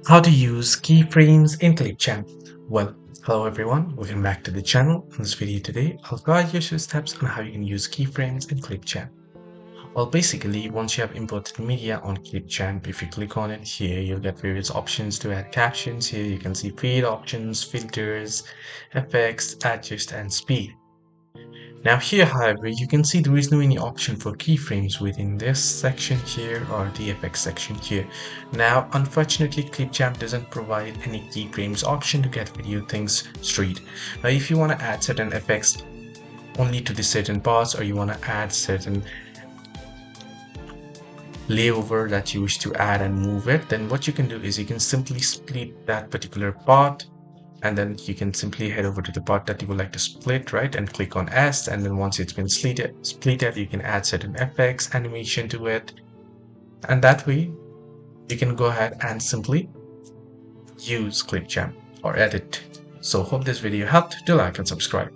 How to use keyframes in ClipChamp. Well, hello everyone, welcome back to the channel. In this video today, I'll guide you through steps on how you can use keyframes in ClipChamp. Well, basically, once you have imported media on ClipChamp, if you click on it here, you'll get various options to add captions. Here you can see fade options, filters, effects, adjust, and speed. Now here, however, you can see there is no any option for keyframes within this section here or the effects section here. Now, unfortunately, ClipChamp doesn't provide any keyframes option to get video things straight. Now, if you want to add certain effects only to the certain parts, or you want to add certain layover that you wish to add and move it, then what you can do is you can simply split that particular part, and then you can simply head over to the part that you would like to split, right, and click on S, and then once it's been splitted, you can add certain effects, animation to it, and that way you can go ahead and simply use ClipChamp or edit. So hope this video helped. Do like and subscribe.